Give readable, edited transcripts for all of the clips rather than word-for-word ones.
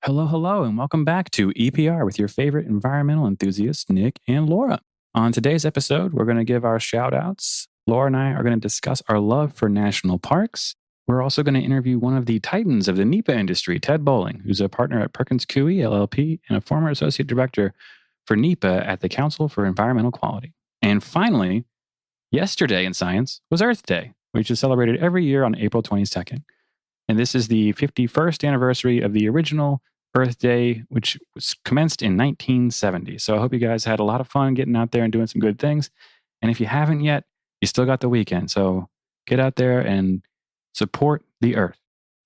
Hello, hello, and welcome back to EPR with your favorite environmental enthusiasts, Nic and Laura. On today's episode, we're going to give our shout-outs. Laura and I are going to discuss our love for national parks. We're also going to interview one of the titans of the NEPA industry, Ted Boling, who's a partner at Perkins Coie LLP and a former associate director for NEPA at the Council for Environmental Quality. And finally, yesterday in science was Earth Day, which is celebrated every year on April 22nd. And this is the 51st anniversary of the original Earth Day, which was commenced in 1970. So I hope you guys had a lot of fun getting out there and doing some good things. And if you haven't yet, you still got the weekend. So get out there and support the Earth.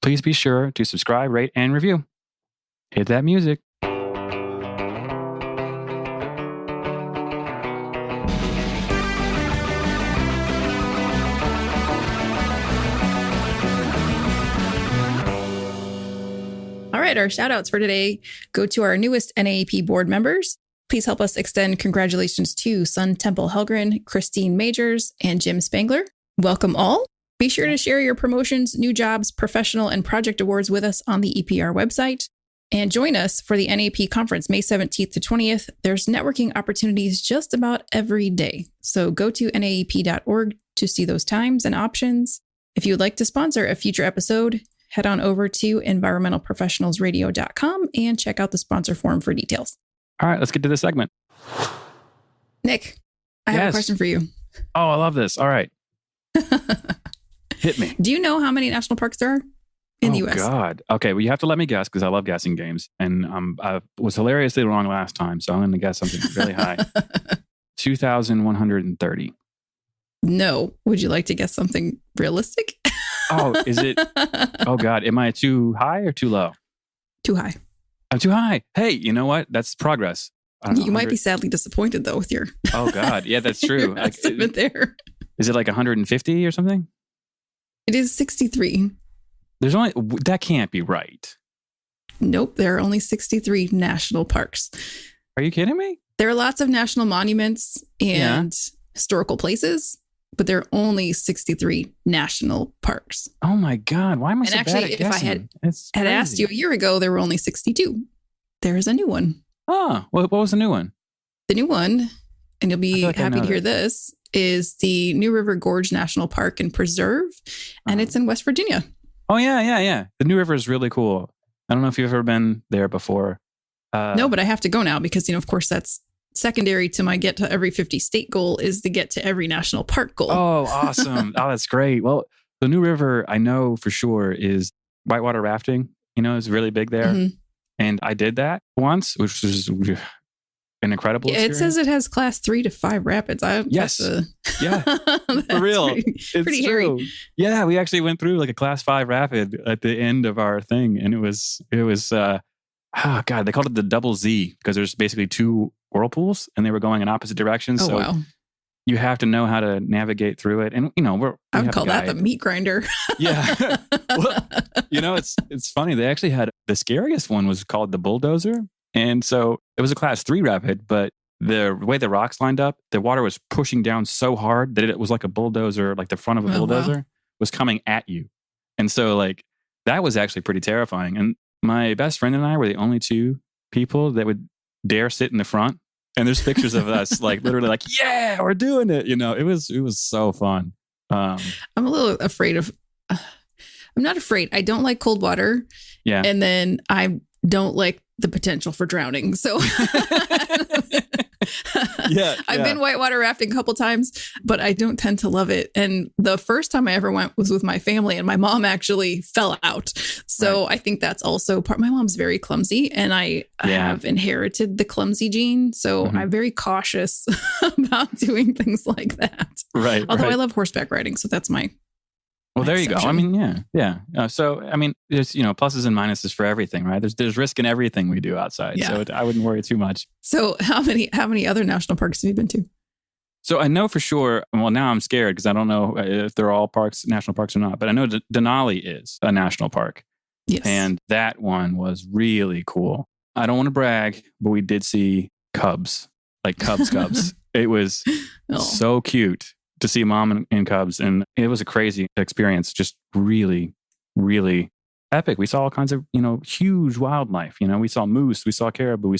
Please be sure to subscribe, rate, and review. Hit that music. All right, our shout outs for today go to our newest NAEP board members. Please help us extend congratulations to Sun Temple Helgren, Christine Majors, and Jim Spangler. Welcome all. Be sure to share your promotions, new jobs, professional, and project awards with us on the EPR website. And join us for the NAEP conference May 17th to 20th. There's networking opportunities just about every day. So go to naep.org to see those times and options. If you would like to sponsor a future episode, head on over to environmentalprofessionalsradio.com and check out the sponsor form for details. All right, let's get to the segment. Nic, I have a question for you. Oh, I love this. All right. Hit me. Do you know how many national parks there are in the U.S.? Oh, God. Okay, well, you have to let me guess because I love guessing games. And I was hilariously wrong last time, so I'm going to guess something really high. 2,130. No. Would you like to guess something realistic? Oh, is it? Oh, God. Am I too high or too low? Too high. I'm too high. Hey, you know what? That's progress. You might be sadly disappointed, though, with your... Oh, God. Yeah, that's true. estimate there. Is it like 150 or something? It is 63. There's only... That can't be right. Nope. There are only 63 national parks. Are you kidding me? There are lots of national monuments and historical places, but there are only 63 national parks. Oh my God. Why am I so bad at guessing? If I had asked you a year ago, there were only 62. There is a new one. Oh, what was the new one? The new one, and you'll be happy to hear this, is the New River Gorge National Park and Preserve, and it's in West Virginia. Oh, yeah. The New River is really cool. I don't know if you've ever been there before. No, but I have to go now because, of course, that's secondary to my get to every 50 state goal is to get to every national park goal. Oh, awesome. Oh, that's great. Well, the New River, I know for sure is whitewater rafting, is really big there. Mm-hmm. And I did that once, which was an incredible experience. It says it has class 3 to 5 rapids. Yes. Yeah. For real. Pretty hairy. Yeah. We actually went through like a class 5 rapid at the end of our thing. And it was, oh God, they called it the double Z because there's basically 2 whirlpools and they were going in opposite directions. So wow. You have to know how to navigate through it. And, I would call that the meat grinder. Yeah. Well, it's funny. They actually had the scariest one was called the bulldozer. And so it was a class 3 rapid, but the way the rocks lined up, the water was pushing down so hard that it was like a bulldozer, like the front of a bulldozer was coming at you. And so that was actually pretty terrifying. And my best friend and I were the only 2 people that would dare sit in the front. And there's pictures of us literally yeah, we're doing it. It was so fun. I'm a little afraid of, I'm not afraid. I don't like cold water. Yeah. And then I don't like the potential for drowning. So I've been whitewater rafting a couple times, but I don't tend to love it. And the first time I ever went was with my family and my mom actually fell out. So I think that's also part. My mom's very clumsy and I have inherited the clumsy gene. So I'm very cautious about doing things like that. Right. Although I love horseback riding. So that's my... Well, there you go. I mean, yeah. So, I mean, there's, pluses and minuses for everything, right? There's risk in everything we do outside. Yeah. So I wouldn't worry too much. So how many other national parks have you been to? So I know for sure, well, now I'm scared because I don't know if they're all national parks or not, but I know Denali is a national park. Yes. And that one was really cool. I don't want to brag, but we did see cubs, like cubs. It was so cute to see mom and cubs. And it was a crazy experience. Just really, really epic. We saw all kinds of, huge wildlife. We saw moose, we saw caribou,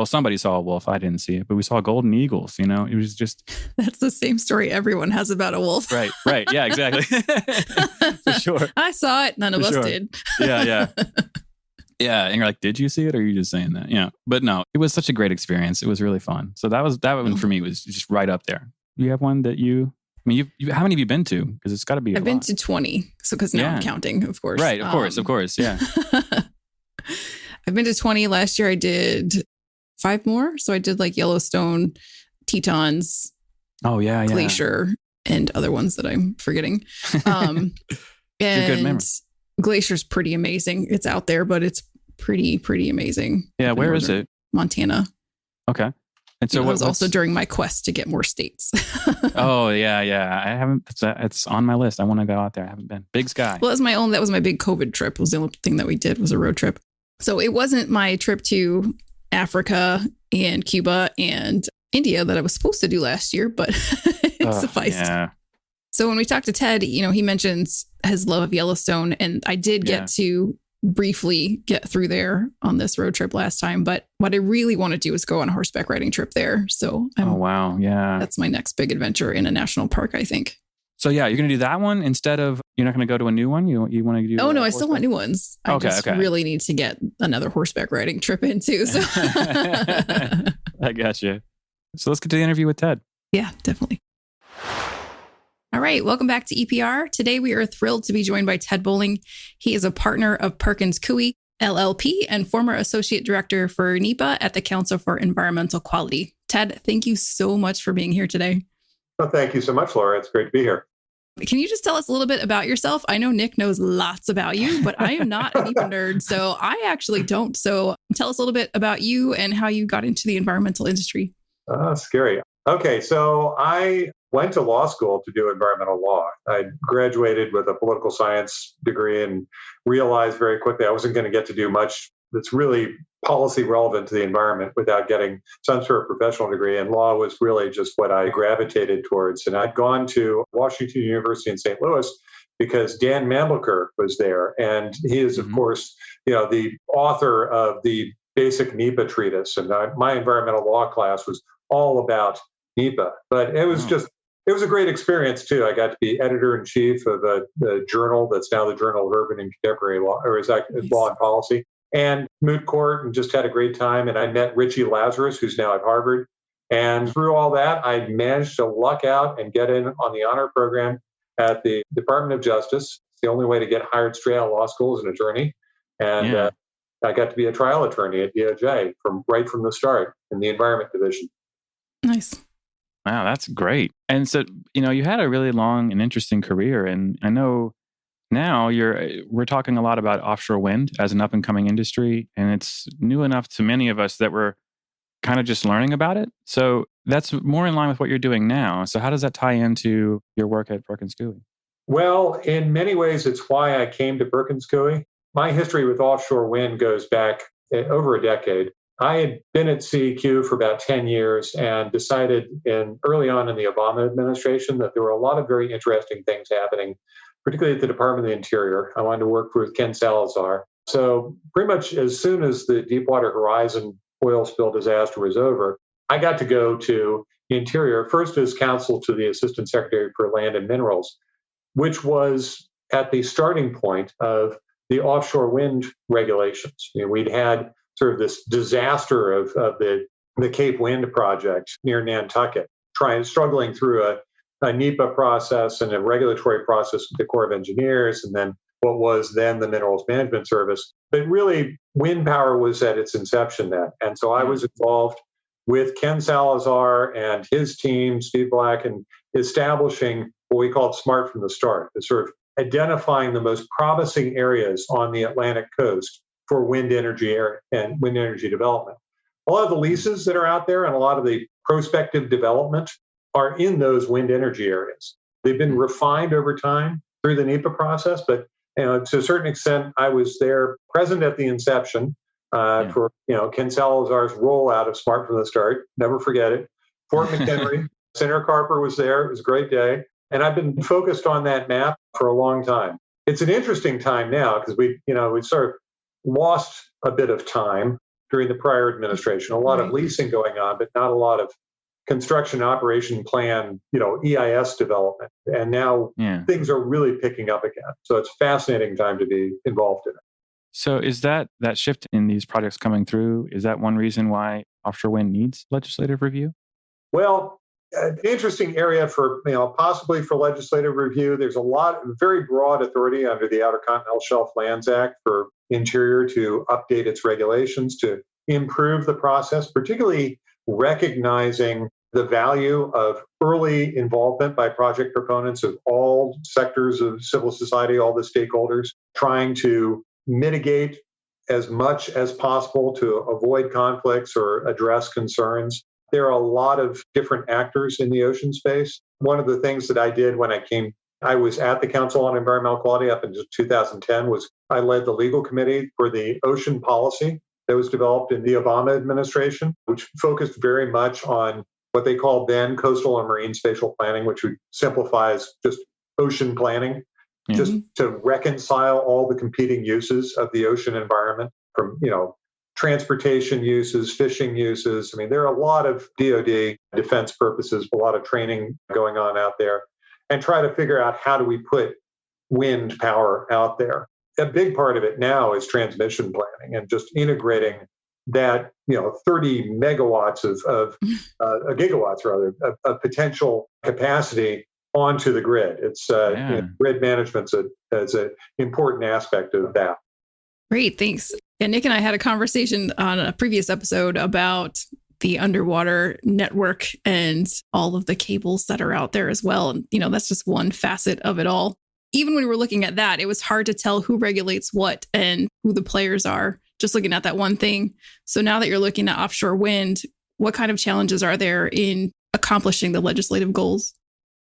somebody saw a wolf. I didn't see it, but we saw golden eagles. It was just. That's the same story everyone has about a wolf. Right. Yeah, exactly. For sure. I saw it. None of us did. Yeah. Yeah. And you're like, did you see it? Or are you just saying that? Yeah. But no, it was such a great experience. It was really fun. So that one for me was just right up there. You have one that you how many have you been to? Because it's got to be I've been to 20. So because now I'm counting, of course. Right. Of course. Yeah. I've been to 20. Last year I did 5 more. So I did like Yellowstone, Tetons, Glacier, and other ones that I'm forgetting. And good memory. Glacier's pretty amazing. It's out there, but it's pretty amazing. Yeah, where is it? Montana. Okay. And so it was also during my quest to get more states. Oh, yeah. I haven't, it's on my list. I want to go out there. I haven't been. Big Sky. Well, that was my big COVID trip. It was the only thing that we did was a road trip. So it wasn't my trip to Africa and Cuba and India that I was supposed to do last year, but it sufficed. Yeah. So when we talked to Ted, he mentions his love of Yellowstone, and I did get to briefly get through there on this road trip last time. But what I really want to do is go on a horseback riding trip there. So oh, wow. Yeah. That's my next big adventure in a national park, I think. So yeah, you're going to do that one instead of, you're not going to go to a new one? You want to do? Oh, no, I still want new ones. I just really need to get another horseback riding trip into. So. I got you. So let's get to the interview with Ted. Yeah, definitely. All right. Welcome back to EPR. Today, we are thrilled to be joined by Ted Boling. He is a partner of Perkins Coie LLP and former associate director for NEPA at the Council for Environmental Quality. Ted, thank you so much for being here today. Well, thank you so much, Laura. It's great to be here. Can you just tell us a little bit about yourself? I know Nic knows lots about you, but I am not a NEPA nerd, so I actually don't. So tell us a little bit about you and how you got into the environmental industry. Scary. Okay, so I went to law school to do environmental law. I graduated with a political science degree and realized very quickly I wasn't going to get to do much that's really policy relevant to the environment without getting some sort of professional degree. And law was really just what I gravitated towards. And I'd gone to Washington University in St. Louis because Dan Mandliker was there. And he is, of course, the author of the basic NEPA treatise. And my environmental law class was all about NEPA. But it was it was a great experience, too. I got to be editor-in-chief of the journal that's now the Journal of Urban and Contemporary Law, or is that Law and Policy, and moot court, and just had a great time. And I met Richie Lazarus, who's now at Harvard. And through all that, I managed to luck out and get in on the honor program at the Department of Justice. It's the only way to get hired straight out of law school as an attorney. And I got to be a trial attorney at DOJ right from the start in the Environment Division. Nice. Wow, that's great. And so, you had a really long and interesting career. And I know now we're talking a lot about offshore wind as an up and coming industry. And it's new enough to many of us that we're kind of just learning about it. So that's more in line with what you're doing now. So how does that tie into your work at Perkins Coie? Well, in many ways, it's why I came to Perkins Coie. My history with offshore wind goes back over a decade. I had been at CEQ for about 10 years and decided early on in the Obama administration that there were a lot of very interesting things happening, particularly at the Department of the Interior. I wanted to work with Ken Salazar. So pretty much as soon as the Deepwater Horizon oil spill disaster was over, I got to go to the Interior, first as counsel to the Assistant Secretary for Land and Minerals, which was at the starting point of the offshore wind regulations. We'd had sort of this disaster of the Cape Wind project near Nantucket, struggling through a NEPA process and a regulatory process with the Corps of Engineers, and then what was then the Minerals Management Service. But really, wind power was at its inception then. And so I was involved with Ken Salazar and his team, Steve Black, in establishing what we called Smart from the Start, the sort of identifying the most promising areas on the Atlantic coast for wind energy and wind energy development. A lot of the leases that are out there and a lot of the prospective development are in those wind energy areas. They've been refined over time through the NEPA process, but to a certain extent, I was there present at the inception for Ken Salazar's rollout of Smart from the Start. Never forget it. Fort McHenry, Senator Carper was there. It was a great day. And I've been focused on that map for a long time. It's an interesting time now because we sort of lost a bit of time during the prior administration, a lot of leasing going on, but not a lot of construction operation plan, EIS development. And now things are really picking up again. So it's a fascinating time to be involved in it. So is that shift in these projects coming through, is that one reason why offshore wind needs legislative review? Well, an interesting area for, possibly for legislative review. There's very broad authority under the Outer Continental Shelf Lands Act for Interior to update its regulations to improve the process, particularly recognizing the value of early involvement by project proponents of all sectors of civil society, all the stakeholders, trying to mitigate as much as possible to avoid conflicts or address concerns. There are a lot of different actors in the ocean space. One of the things that I did when I was at the Council on Environmental Quality up until 2010, was I led the legal committee for the ocean policy that was developed in the Obama administration, which focused very much on what they called then coastal and marine spatial planning, which simplifies just ocean planning, just to reconcile all the competing uses of the ocean environment from, transportation uses, fishing uses. I mean, there are a lot of DoD defense purposes, a lot of training going on out there, and try to figure out how do we put wind power out there. A big part of it now is transmission planning and just integrating that, 30 megawatts of gigawatts rather of potential capacity onto the grid. It's grid management's an important aspect of that. Great, thanks. Yeah, Nic and I had a conversation on a previous episode about the underwater network and all of the cables that are out there as well. And, that's just one facet of it all. Even when we were looking at that, it was hard to tell who regulates what and who the players are, just looking at that one thing. So now that you're looking at offshore wind, what kind of challenges are there in accomplishing the legislative goals?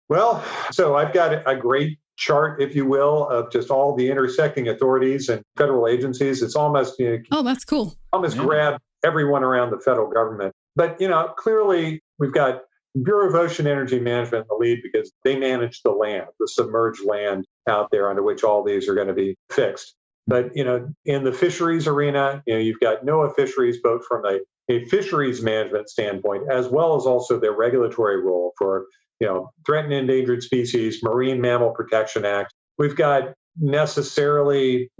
Well, so I've got a great chart, if you will, of just all the intersecting authorities and federal agencies. It's almost, oh, that's cool. Almost grab everyone around the federal government. But, clearly we've got Bureau of Ocean Energy Management in the lead because they manage the land, the submerged land out there under which all these are going to be fixed. But, in the fisheries arena, you've got NOAA Fisheries, both from a fisheries management standpoint, as well as also their regulatory role for, threatened and endangered species, Marine Mammal Protection Act. We've got necessarily,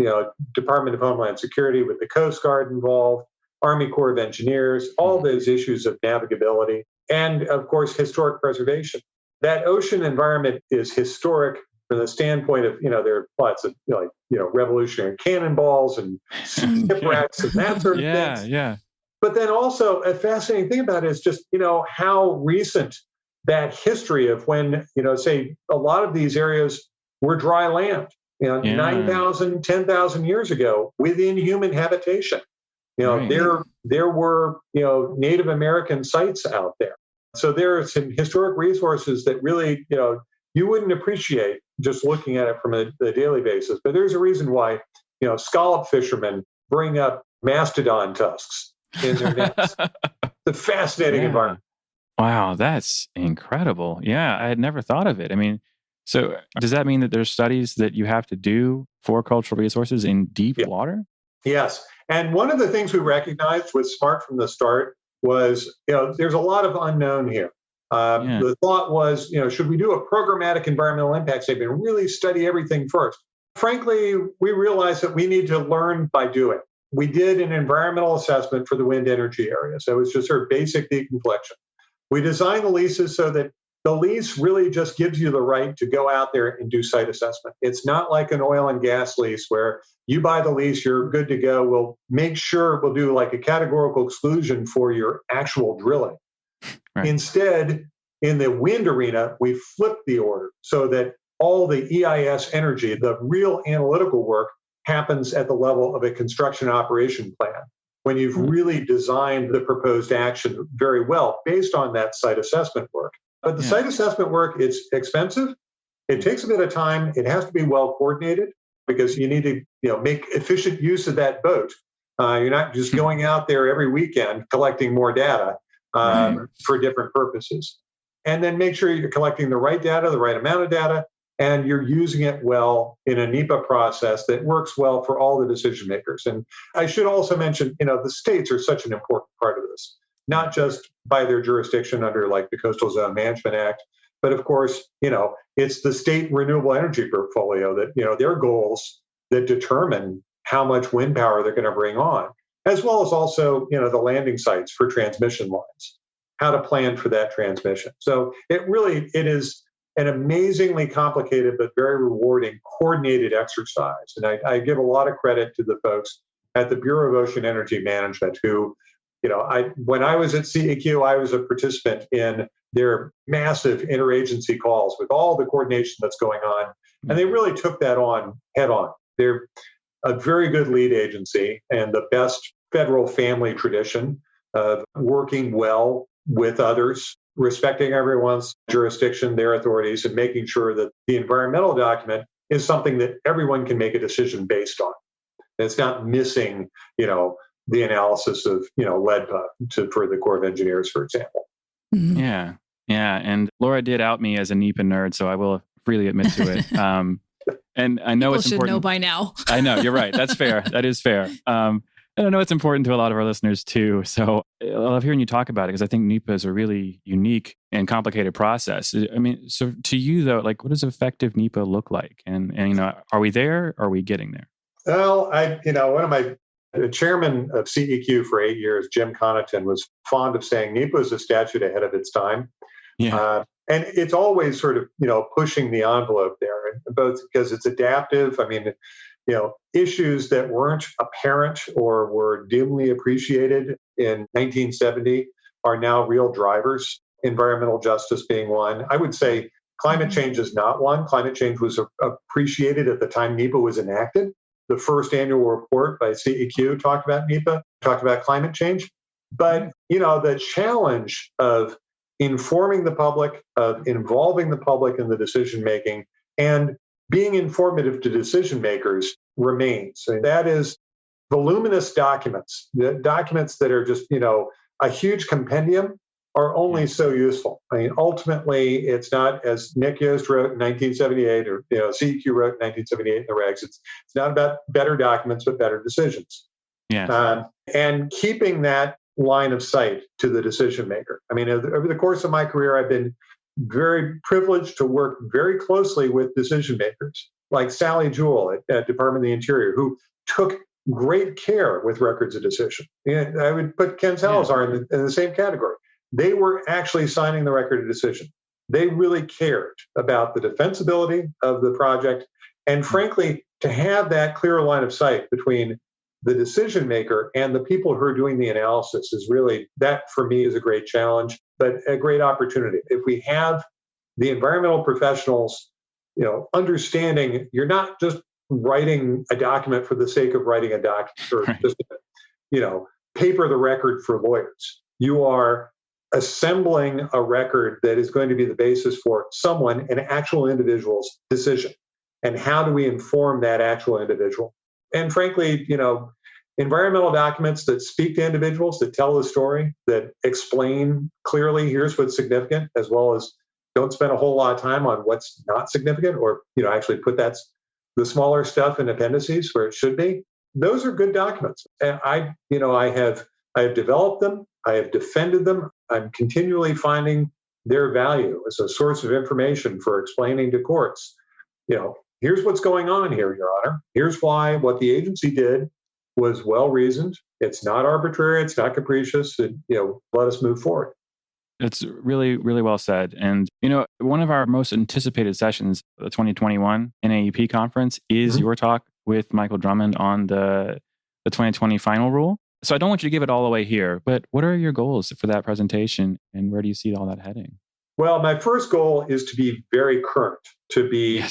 Department of Homeland Security with the Coast Guard involved, Army Corps of Engineers, all those issues of navigability, and of course, historic preservation. That ocean environment is historic from the standpoint of, there are lots of revolutionary cannonballs and shipwrecks and that sort of thing. Yeah. But then also a fascinating thing about it is just, how recent that history of when, say a lot of these areas were dry land, 9,000, 10,000 years ago within human habitation. There were, Native American sites out there. So there are some historic resources that really, you wouldn't appreciate just looking at it from a daily basis. But there's a reason why, scallop fishermen bring up mastodon tusks in their nets. The fascinating environment. Wow, that's incredible. Yeah, I had never thought of it. I mean, so does that mean that there's studies that you have to do for cultural resources in deep water? Yes. And one of the things we recognized was smart from the start was, there's a lot of unknown here. The thought was, should we do a programmatic environmental impact statement and really study everything first? Frankly, we realized that we need to learn by doing. We did an environmental assessment for the wind energy area. So it was just sort of basic deconfliction. We designed the leases so that the lease really just gives you the right to go out there and do site assessment. It's not like an oil and gas lease where you buy the lease, you're good to go. We'll make sure we'll do like a categorical exclusion for your actual drilling. Right. Instead, in the wind arena, we flip the order so that all the EIS energy, the real analytical work, happens at the level of a construction operation plan, when you've really designed the proposed action very well based on that site assessment work. But the site assessment work, it's expensive. It takes a bit of time. It has to be well coordinated because you need to make efficient use of that boat. You're not just going out there every weekend collecting more data for different purposes. And then make sure you're collecting the right data, the right amount of data, and you're using it well in a NEPA process that works well for all the decision makers. And I should also mention, the states are such an important part of this, not just by their jurisdiction under like the Coastal Zone Management Act, but of course, it's the state renewable energy portfolio that, their goals that determine how much wind power they're going to bring on, as well as also, the landing sites for transmission lines, how to plan for that transmission. So it is an amazingly complicated but very rewarding coordinated exercise. And I give a lot of credit to the folks at the Bureau of Ocean Energy Management who, when I was at CEQ, I was a participant in their massive interagency calls with all the coordination that's going on. And they really took that on head on. They're a very good lead agency and the best federal family tradition of working well with others, respecting everyone's jurisdiction, their authorities, and making sure that the environmental document is something that everyone can make a decision based on. It's not missing, the analysis of, LEDPA for the Corps of Engineers, for example. Mm-hmm. Yeah. And Laura did out me as a NEPA nerd, so I will freely admit to it. And I know People it's should important. know by now. I know, you're right. That's fair. That is fair. And I know it's important to a lot of our listeners too. So I love hearing you talk about it because I think NEPA is a really unique and complicated process. I mean, so to you though, like what does effective NEPA look like? And are we there? Or are we getting there? Well, the chairman of CEQ for 8 years, Jim Connaughton, was fond of saying NEPA is a statute ahead of its time. Yeah. And it's always sort of, pushing the envelope there, both because it's adaptive. I mean, issues that weren't apparent or were dimly appreciated in 1970 are now real drivers, environmental justice being one. I would say climate change is not one. Climate change was appreciated at the time NEPA was enacted. The first annual report by CEQ talked about NEPA, talked about climate change. But, the challenge of informing the public, of involving the public in the decision-making, and being informative to decision makers remains. And that is voluminous documents. The documents that are just, a huge compendium are only so useful. I mean, ultimately, it's not, as Nick Yost wrote in 1978, or CEQ wrote in 1978 in the regs, it's not about better documents, but better decisions. Yeah. And keeping that line of sight to the decision maker. I mean, over the course of my career, I've been very privileged to work very closely with decision makers like Sally Jewell at Department of the Interior, who took great care with records of decision. And I would put Ken Salazar in the same category. They were actually signing the record of decision. They really cared about the defensibility of the project. And frankly, to have that clear line of sight between the decision maker and the people who are doing the analysis is really, that for me is a great challenge, but a great opportunity. If we have the environmental professionals, understanding you're not just writing a document for the sake of writing a document or just, paper the record for lawyers. You are assembling a record that is going to be the basis for someone, an actual individual's decision. And how do we inform that actual individual? And frankly, environmental documents that speak to individuals, that tell the story, that explain clearly, here's what's significant, as well as don't spend a whole lot of time on what's not significant, or, actually put the smaller stuff in appendices where it should be. Those are good documents. And I have developed them. I have defended them. I'm continually finding their value as a source of information for explaining to courts, here's what's going on here, Your Honor. Here's why what the agency did was well-reasoned. It's not arbitrary. It's not capricious. Let us move forward. It's really, really well said. And, one of our most anticipated sessions, the 2021 NAEP conference, is your talk with Michael Drummond on the 2020 final rule. So I don't want you to give it all away here, but what are your goals for that presentation and where do you see all that heading? Well, my first goal is to be very current, to be,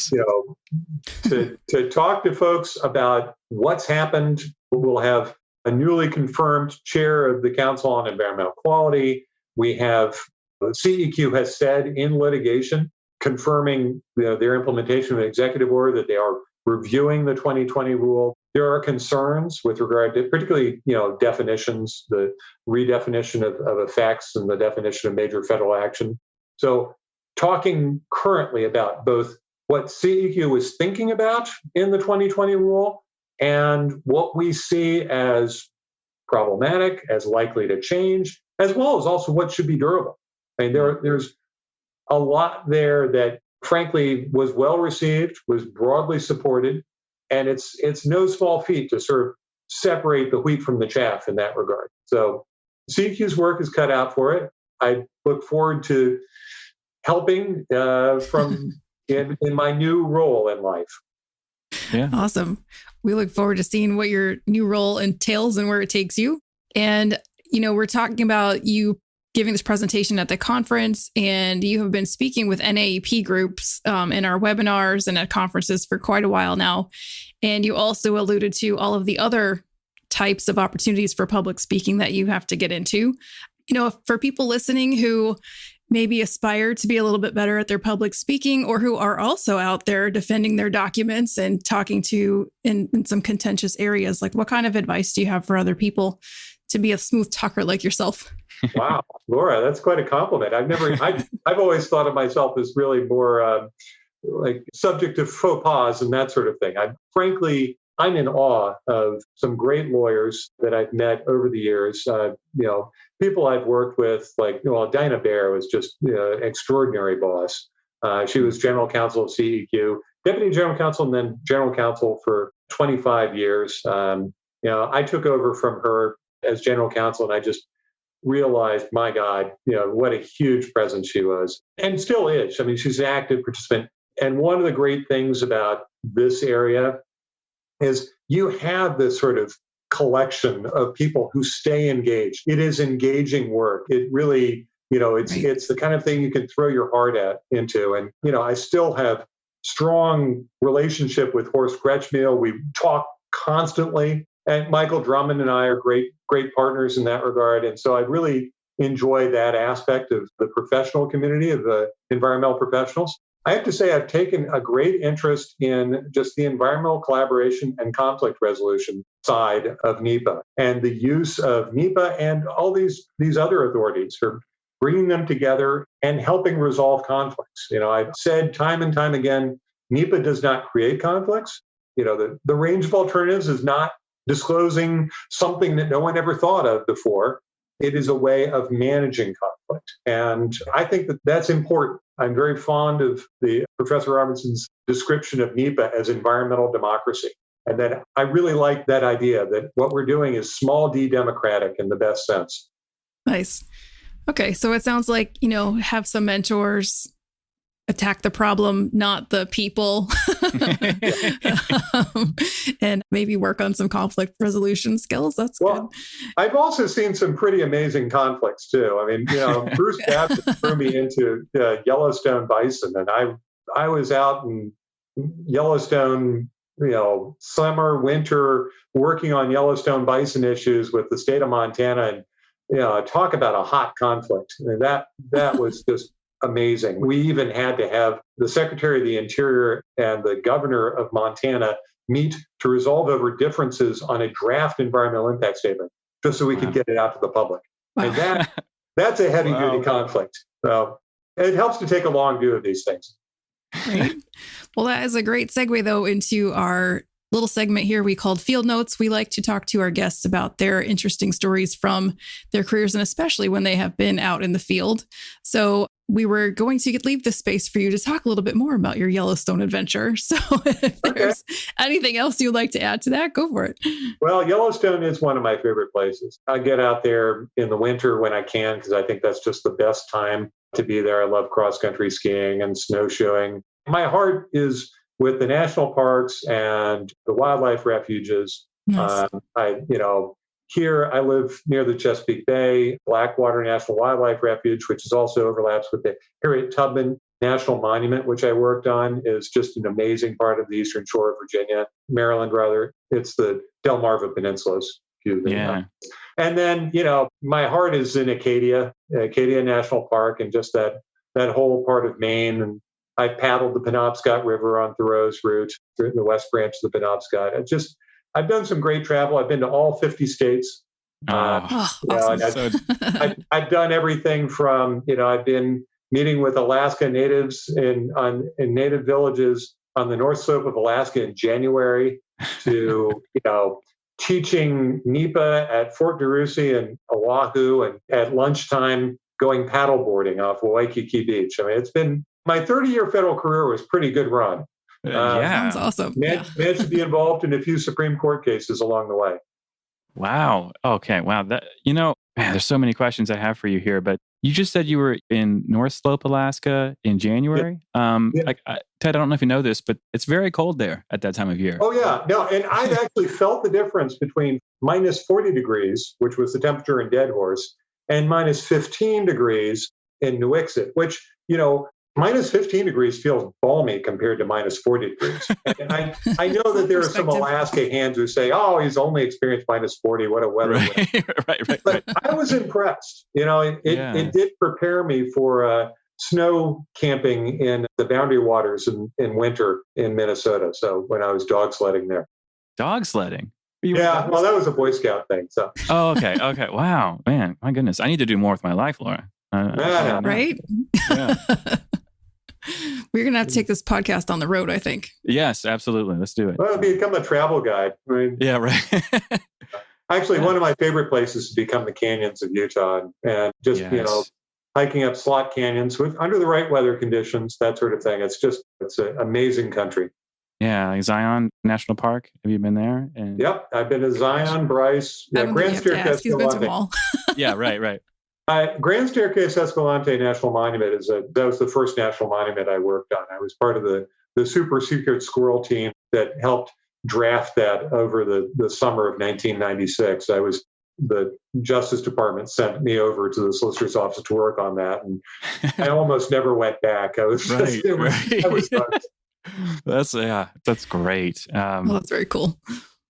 to talk to folks about what's happened. We'll have a newly confirmed chair of the Council on Environmental Quality. We have CEQ has said in litigation, confirming their implementation of an executive order that they are reviewing the 2020 rule. There are concerns with regard to particularly, definitions, the redefinition of effects and the definition of major federal action. So talking currently about both what CEQ was thinking about in the 2020 rule and what we see as problematic, as likely to change, as well as also what should be durable. I mean, there's a lot there that, frankly, was well received, was broadly supported, and it's no small feat to sort of separate the wheat from the chaff in that regard. So CEQ's work is cut out for it. I look forward to helping in my new role in life. Yeah. Awesome. We look forward to seeing what your new role entails and where it takes you. And, we're talking about you giving this presentation at the conference, and you have been speaking with NAEP groups in our webinars and at conferences for quite a while now. And you also alluded to all of the other types of opportunities for public speaking that you have to get into. For people listening who maybe aspire to be a little bit better at their public speaking, or who are also out there defending their documents and talking to in some contentious areas, like what kind of advice do you have for other people to be a smooth talker like yourself? Wow, Laura, that's quite a compliment. I've always thought of myself as really more like subject to faux pas and that sort of thing. Frankly, I'm in awe of some great lawyers that I've met over the years. People I've worked with, like, Dinah Baer was just an extraordinary boss. She was general counsel of CEQ, deputy general counsel, and then general counsel for 25 years. I took over from her as general counsel, and I just realized, my God, what a huge presence she was and still is. I mean, she's an active participant. And one of the great things about this area is you have this sort of collection of people who stay engaged. It is engaging work. It really, it's the kind of thing you can throw your heart into. And, I still have strong relationship with Horst Gretschmiel. We talk constantly. And Michael Drummond and I are great partners in that regard. And so I really enjoy that aspect of the professional community, of the environmental professionals. I have to say I've taken a great interest in just the environmental collaboration and conflict resolution side of NEPA, and the use of NEPA and all these other authorities for bringing them together and helping resolve conflicts. I've said time and time again, NEPA does not create conflicts. The range of alternatives is not disclosing something that no one ever thought of before. It is a way of managing conflict. And I think that that's important. I'm very fond of Professor Robinson's description of NEPA as environmental democracy. And that I really like that idea that what we're doing is small d democratic in the best sense. Nice. Okay. So it sounds like, have some mentors, attack the problem, not the people, and maybe work on some conflict resolution skills. That's good. I've also seen some pretty amazing conflicts too. I mean, Bruce Babbitt threw me into Yellowstone bison, and I was out in Yellowstone, summer, winter, working on Yellowstone bison issues with the state of Montana, and talk about a hot conflict. And that was just amazing. We even had to have the Secretary of the Interior and the governor of Montana meet to resolve over differences on a draft environmental impact statement, just so we could get it out to the public. Wow. And that's a heavy-duty conflict. So it helps to take a long view of these things. Right. Well, that is a great segue, though, into our little segment here we called Field Notes. We like to talk to our guests about their interesting stories from their careers, and especially when they have been out in the field. So we were going to leave this space for you to talk a little bit more about your Yellowstone adventure. So if there's anything else you'd like to add to that, go for it. Well, Yellowstone is one of my favorite places. I get out there in the winter when I can, because I think that's just the best time to be there. I love cross-country skiing and snowshoeing. My heart is with the national parks and the wildlife refuges. Nice. Here I live near the Chesapeake Bay, Blackwater National Wildlife Refuge, which is also overlaps with the Harriet Tubman National Monument, which I worked on, is just an amazing part of the eastern shore of Virginia, Maryland, rather. It's the Delmarva Peninsula. Yeah. And then, my heart is in Acadia National Park, and just that whole part of Maine. And I paddled the Penobscot River on Thoreau's route through the West Branch of the Penobscot. I've done some great travel. I've been to all 50 states. Awesome. I've done everything from, I've been meeting with Alaska natives in native villages on the North Slope of Alaska in January to, teaching NEPA at Fort DeRussy and Oahu, and at lunchtime going paddleboarding off Waikiki Beach. I mean, it's been my 30-year federal career was a pretty good run. Sounds awesome. Managed to be involved in a few Supreme Court cases along the way. Wow. Okay. Wow. That, man, there's so many questions I have for you here, but you just said you were in North Slope, Alaska in January. Ted, I don't know if you know this, but it's very cold there at that time of year. Oh, yeah. No, and I've actually felt the difference between minus 40 degrees, which was the temperature in Dead Horse, and minus 15 degrees in Nuiqsut, which, minus 15 degrees feels balmy compared to minus 40 degrees. And I know that there are some Alaska hands who say, oh, he's only experienced minus 40. What a weather. Right. But I was impressed. It did prepare me for snow camping in the Boundary Waters in winter in Minnesota. So when I was dog sledding there. Dog sledding? Yeah, well, that was a Boy Scout thing. So. Oh, okay. Wow, man, my goodness. I need to do more with my life, Laura. Right? Yeah. We're going to have to take this podcast on the road, I think. Yes, absolutely. Let's do it. Well, become a travel guide. I mean, yeah, right. Actually, one of my favorite places to become the canyons of Utah, and just, hiking up slot canyons under the right weather conditions, that sort of thing. It's an amazing country. Yeah, like Zion National Park. Have you been there? Yep, I've been to Zion, Bryce, Grand Staircase. He's been to them all. Yeah, right. Grand Staircase Escalante National Monument that was the first national monument I worked on. I was part of the super secret squirrel team that helped draft that over the summer of 1996. The Justice Department sent me over to the solicitor's office to work on that, and I almost never went back. I was I was that's great. Well, that's very cool.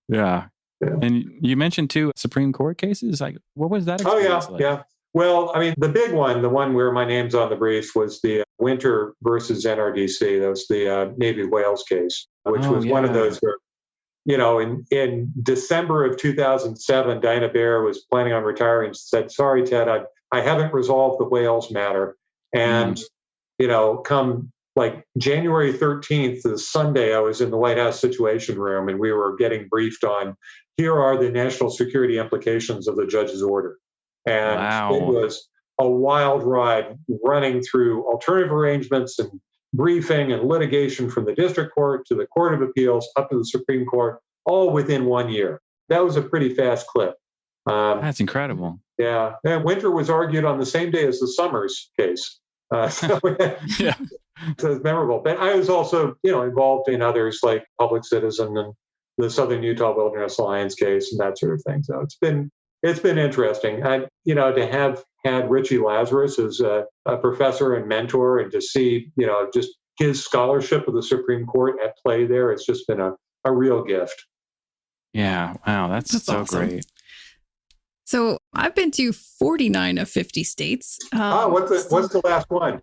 Yeah. And you mentioned two Supreme Court cases. Like, what was that experience like? Yeah. Well, I mean, the big one, the one where my name's on the brief, was the Winter versus NRDC. That was the Navy whales case, which was one of those where, in December of 2007, Diana Baer was planning on retiring and said, sorry, Ted, I haven't resolved the whales matter. And, come like January 13th, the Sunday, I was in the White House Situation Room, and we were getting briefed on, here are the national security implications of the judge's order. And it was a wild ride running through alternative arrangements and briefing and litigation from the district court to the Court of Appeals up to the Supreme Court, all within 1 year. That was a pretty fast clip. That's incredible. Yeah. And Winter was argued on the same day as the Summers case. So it's memorable. But I was also, involved in others like Public Citizen and the Southern Utah Wilderness Alliance case and that sort of thing. So it's been interesting. And, to have had Richie Lazarus as a professor and mentor, and to see, just his scholarship of the Supreme Court at play there, it's just been a real gift. Yeah. Wow. That's so awesome. Great. So I've been to 49 of 50 states. What's the last one?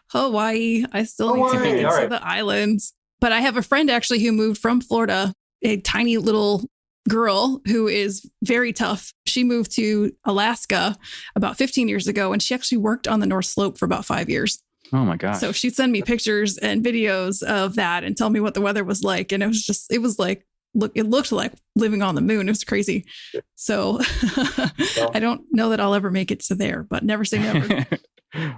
Hawaii. I still need to make it to the islands. But I have a friend actually who moved from Florida, a tiny little girl who is very tough. She moved to Alaska about 15 years ago, and she actually worked on the North Slope for about 5 years. Oh my gosh. So she'd send me pictures and videos of that and tell me what the weather was like. And it looked like living on the moon. It was crazy. So I don't know that I'll ever make it to there, but never say never.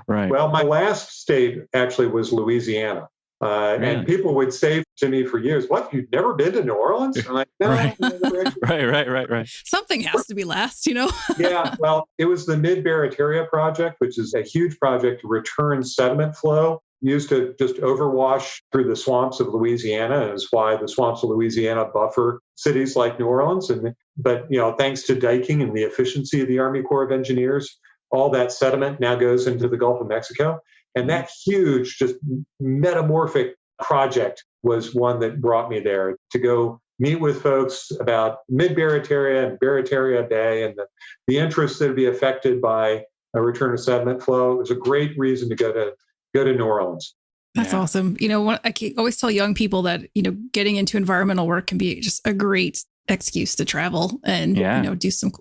Right. Well, my last state actually was Louisiana. And people would say to me for years, what, you've never been to New Orleans? I'm like, no. Right. Something has to be last, Yeah, well, it was the Mid-Barataria project, which is a huge project to return sediment flow used to just overwash through the swamps of Louisiana, and is why the swamps of Louisiana buffer cities like New Orleans. But thanks to diking and the efficiency of the Army Corps of Engineers, all that sediment now goes into the Gulf of Mexico. And that huge, just metamorphic project was one that brought me there to go meet with folks about Mid-Barataria and Barataria Bay and the interests that would be affected by a return of sediment flow. It was a great reason to go to New Orleans. That's awesome. I always tell young people that, getting into environmental work can be just a great excuse to travel and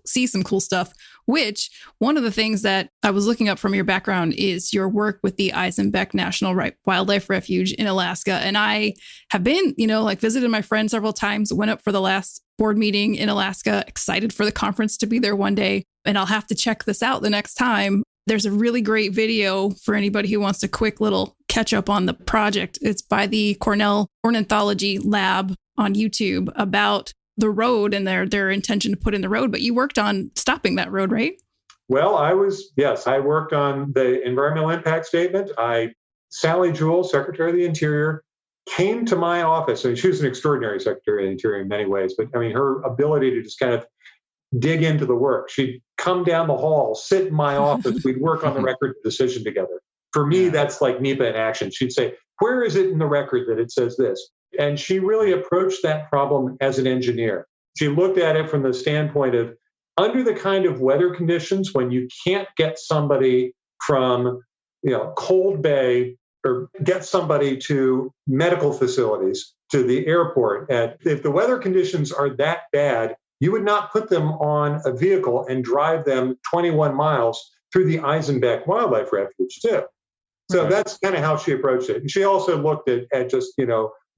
see some cool stuff. Which one of the things that I was looking up from your background is your work with the Izembek National Wildlife Refuge in Alaska. And I have been, visited my friend several times, went up for the last board meeting in Alaska, excited for the conference to be there one day. And I'll have to check this out the next time. There's a really great video for anybody who wants a quick little catch up on the project. It's by the Cornell Ornithology Lab on YouTube about the road and their intention to put in the road. But you worked on stopping that road, right? Well, I worked on the environmental impact statement. Sally Jewell, Secretary of the Interior, came to my office. I mean, she was an extraordinary Secretary of the Interior in many ways, but I mean, her ability to just kind of dig into the work. She'd come down the hall, sit in my office. We'd work on the record of decision together. For me, that's like NEPA in action. She'd say, where is it in the record that it says this? And she really approached that problem as an engineer. She looked at it from the standpoint of, under the kind of weather conditions when you can't get somebody from Cold Bay or get somebody to medical facilities, to the airport, if the weather conditions are that bad, you would not put them on a vehicle and drive them 21 miles through the Izembek Wildlife Refuge too. So That's kind of how she approached it. And she also looked at just,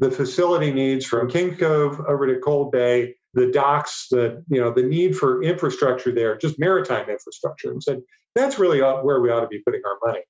the facility needs from Kings Cove over to Cold Bay, the docks, the need for infrastructure there, just maritime infrastructure, and said, that's really where we ought to be putting our money.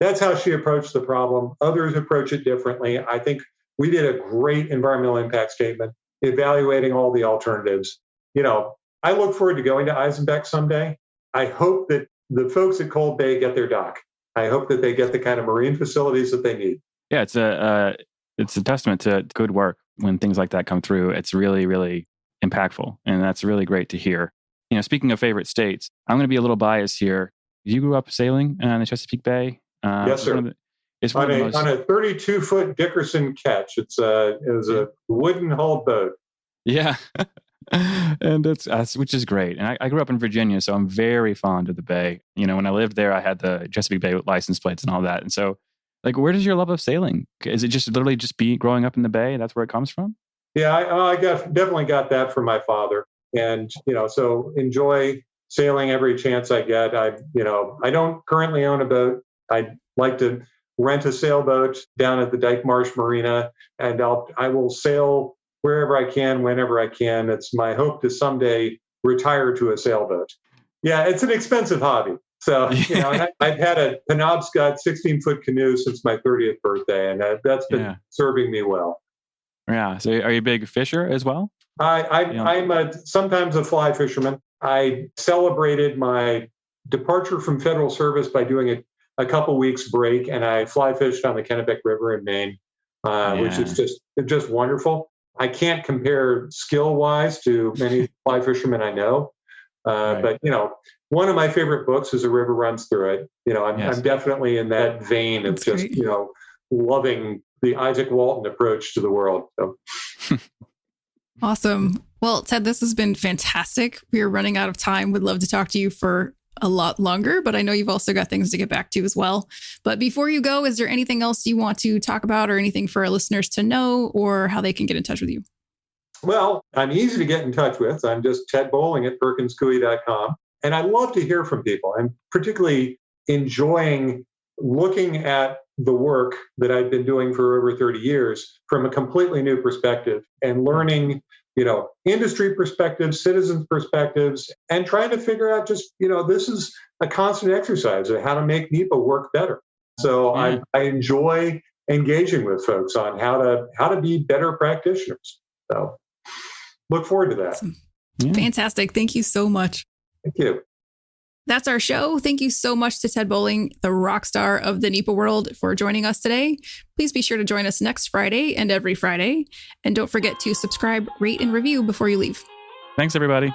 That's how she approached the problem. Others approach it differently. I think we did a great environmental impact statement, evaluating all the alternatives. I look forward to going to Izembek someday. I hope that the folks at Cold Bay get their dock. I hope that they get the kind of marine facilities that they need. Yeah, it's a testament to good work when things like that come through. It's really, really impactful, and that's really great to hear. Speaking of favorite states, I'm going to be a little biased here. You grew up sailing on the Chesapeake Bay? Yes, sir. On a 32-foot Dickerson ketch. It was a wooden hulled boat. Yeah. And which is great. And I grew up in Virginia, so I'm very fond of the Bay. When I lived there, I had the Chesapeake Bay license plates and all that. And so, where does your love of sailing? Is it just literally growing up in the Bay? That's where it comes from? Yeah, I definitely got that from my father. And, so enjoy sailing every chance I get. I don't currently own a boat. I'd like to rent a sailboat down at the Dyke Marsh Marina, and I will sail wherever I can, whenever I can. It's my hope to someday retire to a sailboat. Yeah, it's an expensive hobby. So, I've had a Penobscot 16-foot canoe since my 30th birthday, and that's been serving me well. Yeah. So are you a big fisher as well? I'm sometimes a fly fisherman. I celebrated my departure from federal service by doing a couple weeks break, and I fly fished on the Kennebec River in Maine, which is just wonderful. I can't compare skill-wise to many fly fishermen I know, but one of my favorite books is A River Runs Through It. I'm definitely in that vein of just loving the Isaac Walton approach to the world. So. Awesome. Well, Ted, this has been fantastic. We are running out of time. Would love to talk to you for a lot longer, but I know you've also got things to get back to as well. But before you go, is there anything else you want to talk about or anything for our listeners to know or how they can get in touch with you? Well, I'm easy to get in touch with. I'm just Ted Boling at PerkinsCoie.com. And I love to hear from people. I'm particularly enjoying looking at the work that I've been doing for over 30 years from a completely new perspective and learning, industry perspectives, citizens' perspectives, and trying to figure out just, this is a constant exercise of how to make NEPA work better. So I enjoy engaging with folks on how to be better practitioners. So look forward to that. Awesome. Yeah. Fantastic. Thank you so much. Thank you. That's our show. Thank you so much to Ted Boling, the rock star of the NEPA world, for joining us today. Please be sure to join us next Friday and every Friday. And don't forget to subscribe, rate, and review before you leave. Thanks, everybody.